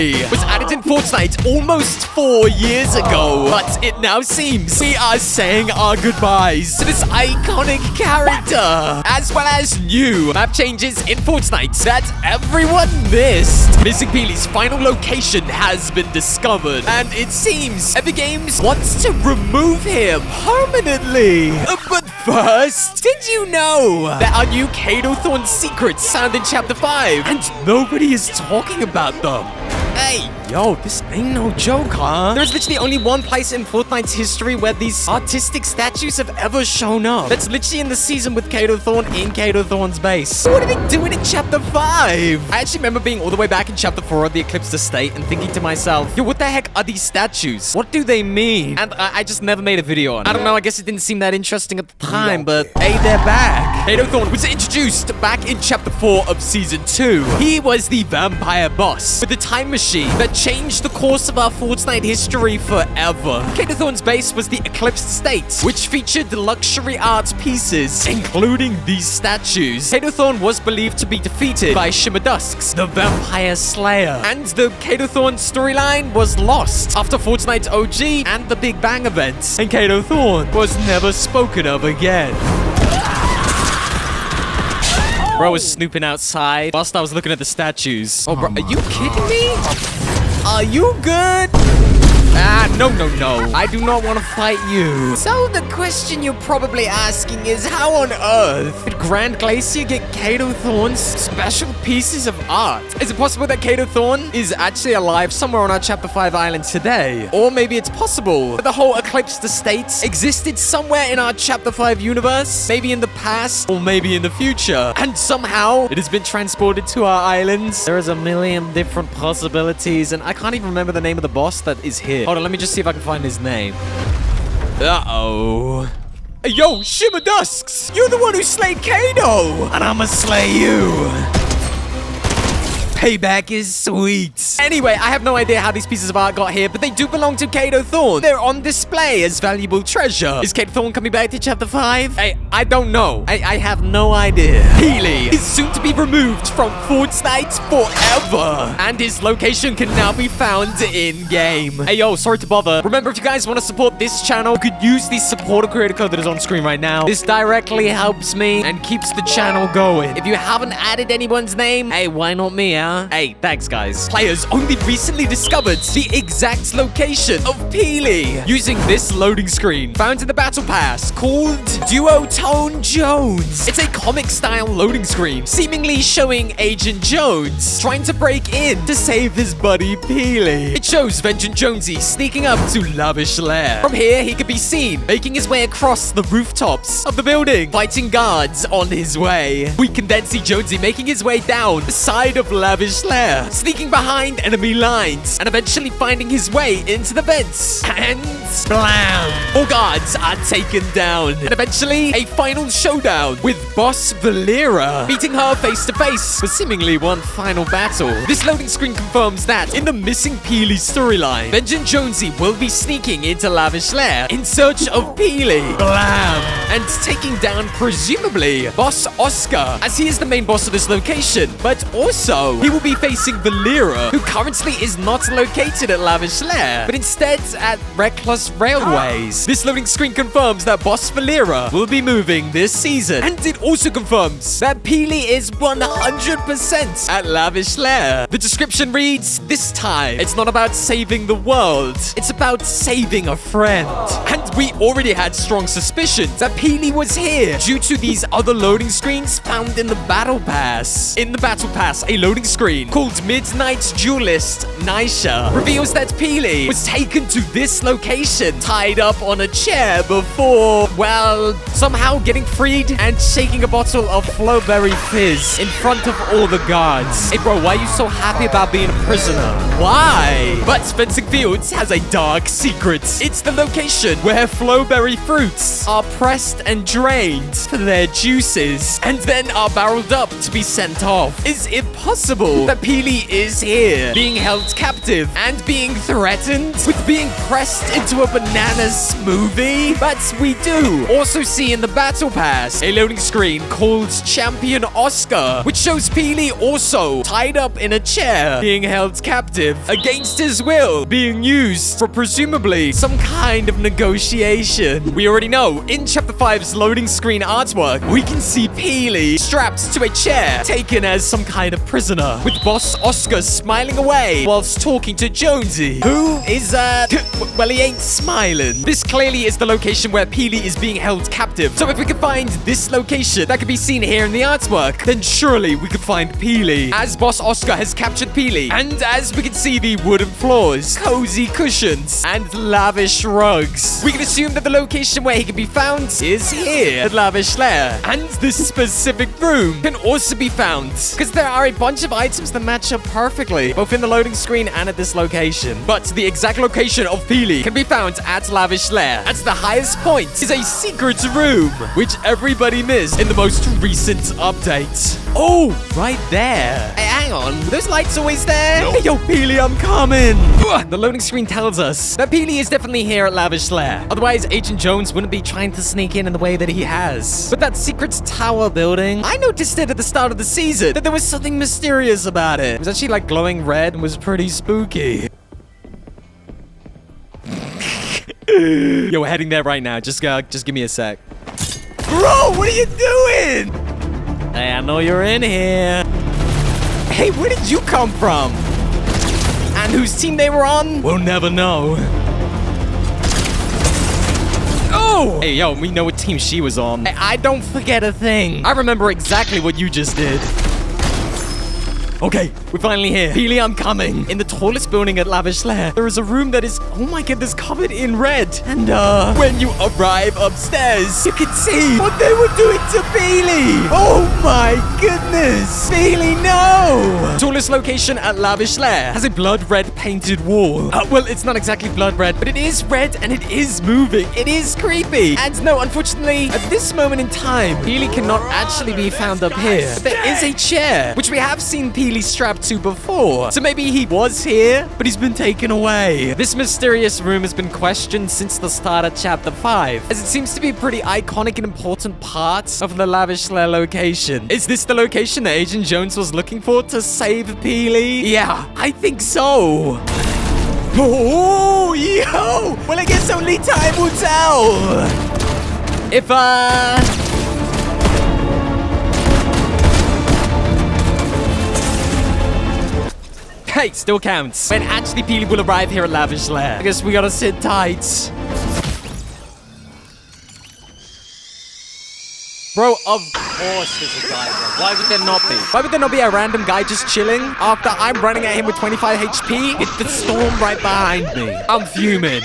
PEELY was added in Fortnite almost 4 years ago, but it now seems we are saying our goodbyes to this iconic character, as well as new map changes in Fortnite that everyone missed. Missing PEELY's final location has been discovered, and it seems Epic Games wants to remove him permanently. But first, did you know that our new Kato Thorn secrets found in Chapter 5, and nobody is talking about them? Hey, yo, this ain't no joke, huh? There's literally only one place in Fortnite's history where these artistic statues have ever shown up. That's literally in the season with Kato Thorn in Kato Thorn's base. What are they doing in Chapter 5? I actually remember being all the way back in Chapter 4 of the Eclipsed Estate and thinking to myself, yo, what the heck are these statues? What do they mean? And I just never made a video on it. I don't know, I guess it didn't seem that interesting at the time, but hey, they're back. Kato Thorn was introduced back in Chapter 4 of Season 2. He was the vampire boss with the time machine that changed the course of our Fortnite history forever. Kato Thorn's base was the Eclipsed Estate, which featured luxury art pieces, including these statues. Kato Thorn was believed to be defeated by Shimmer Dusks, the Vampire Slayer, and the Kato Thorn storyline was lost after Fortnite OG and the Big Bang events, and Kato Thorn was never spoken of again. Bro was snooping outside whilst I was looking at the statues. Oh, bro, are you kidding me? Are you good? Ah, no. I do not want to fight you. So the question you're probably asking is, how on earth did Grand Glacier get Kato Thorn's special pieces of art? Is it possible that Kato Thorn is actually alive somewhere on our Chapter 5 island today? Or maybe it's possible that the whole Eclipsed Estate existed somewhere in our Chapter 5 universe, maybe in the past, or maybe in the future, and somehow it has been transported to our islands. There is a million different possibilities, and I can't even remember the name of the boss that is here. Hold on, let me just see if I can find his name. Uh-oh. Hey, yo, Shimmer Dusks! You're the one who slayed Kato! And I'ma slay you! Payback is sweet. Anyway, I have no idea how these pieces of art got here, but they do belong to Kato Thorn. They're on display as valuable treasure. Is Kato Thorn coming back to Chapter 5? Hey, I don't know. I have no idea. PEELY is soon to be removed from Fortnite forever, and his location can now be found in-game. Hey, yo, sorry to bother. Remember, if you guys want to support this channel, you could use the supporter creator code that is on screen right now. This directly helps me and keeps the channel going. If you haven't added anyone's name, hey, why not me, huh? Hey, thanks, guys. Players only recently discovered the exact location of PEELY using this loading screen found in the Battle Pass called Duotone Jones. It's a comic-style loading screen, seemingly showing Agent Jones trying to break in to save his buddy PEELY. It shows Vengeance Jonesy sneaking up to Lavish Lair. From here, he could be seen making his way across the rooftops of the building, fighting guards on his way. We can then see Jonesy making his way down the side of Lavish Lair, sneaking behind enemy lines, and eventually finding his way into the vents. And blam! All guards are taken down. And eventually, a final showdown with Boss Valera, beating her face to face for seemingly one final battle. This loading screen confirms that in the missing PEELY storyline, Vengeance Jonesy will be sneaking into Lavish Lair in search of PEELY. Blam! And taking down, presumably, Boss Oscar, as he is the main boss of this location, but also he will be facing Valera, who currently is not located at Lavish Lair, but instead at Reckless Railways. This loading screen confirms that Boss Valera will be moving this season, and it also confirms that PEELY is 100% at Lavish Lair. The description reads, "This time, it's not about saving the world, it's about saving a friend." And we already had strong suspicions that PEELY was here due to these other loading screens found in the Battle Pass. In the Battle Pass, a loading screen called Midnight Duelist Nisha reveals that PEELY was taken to this location, tied up on a chair before, well, somehow getting freed and shaking a bottle of Flowberry Fizz in front of all the guards. Hey bro, why are you so happy about being a prisoner? Why? But Fencing Fields has a dark secret. It's the location where Flowberry fruits are pressed and drained for their juices, and then are barreled up to be sent off. Is it possible that PEELY is here, being held captive and being threatened with being pressed into into a banana smoothie? But we do also see in the battle pass a loading screen called Champion Oscar, which shows PEELY also tied up in a chair, being held captive against his will, being used for presumably some kind of negotiation. We already know in Chapter 5's loading screen artwork, we can see PEELY strapped to a chair, taken as some kind of prisoner, with Boss Oscar smiling away whilst talking to Jonesy, who is, well, he ain't smiling. This clearly is the location where PEELY is being held captive. So if we can find this location that can be seen here in the artwork, then surely we could find PEELY, as Boss Oscar has captured PEELY. And as we can see the wooden floors, cozy cushions, and lavish rugs, we can assume that the location where he can be found is here at Lavish Lair. And this specific room can also be found, because there are a bunch of items that match up perfectly, both in the loading screen and at this location. But the exact location of PEELY can be found at Lavish Lair. At the highest point is a secret room, which everybody missed in the most recent update. Oh, right there. Hey, hang on. Were those lights always there? No. Hey, yo, PEELY, I'm coming. The loading screen tells us that PEELY is definitely here at Lavish Lair. Otherwise, Agent Jones wouldn't be trying to sneak in the way that he has. But that secret tower building, I noticed it at the start of the season, that there was something mysterious about it. It was actually like glowing red and was pretty spooky. Yo, we're heading there right now. Just give me a sec. Bro, what are you doing? Hey, I know you're in here. Hey, where did you come from? And whose team they were on? We'll never know. Oh! Hey, yo, we know what team she was on. Hey, I don't forget a thing. I remember exactly what you just did. Okay, we're finally here. PEELY, I'm coming. In the tallest building at Lavish Lair, there is a room that is, oh my goodness, covered in red. And, when you arrive upstairs, you can see what they were doing to PEELY. Oh my goodness. PEELY, no! Tallest location at Lavish Lair has a blood red painted wall. Well, it's not exactly blood red, but it is red and it is moving. It is creepy. And no, unfortunately, at this moment in time, PEELY cannot actually be found up here. But there is a chair, which we have seen PEELY strapped to before. So maybe he was here, but he's been taken away. This mysterious room has been questioned since the start of Chapter 5, as it seems to be a pretty iconic and important part of the Lavish Lair location. Is this the location that Agent Jones was looking for to save PEELY? Yeah, I think so. Oh, yo! Well, I guess only time will tell. If, Hey, still counts. When actually PEELY will arrive here at Lavish Lair. I guess we gotta sit tight. Bro, of course there's a guy there. Why would there not be? Why would there not be a random guy just chilling after I'm running at him with 25 HP? It's the storm right behind me. I'm fuming.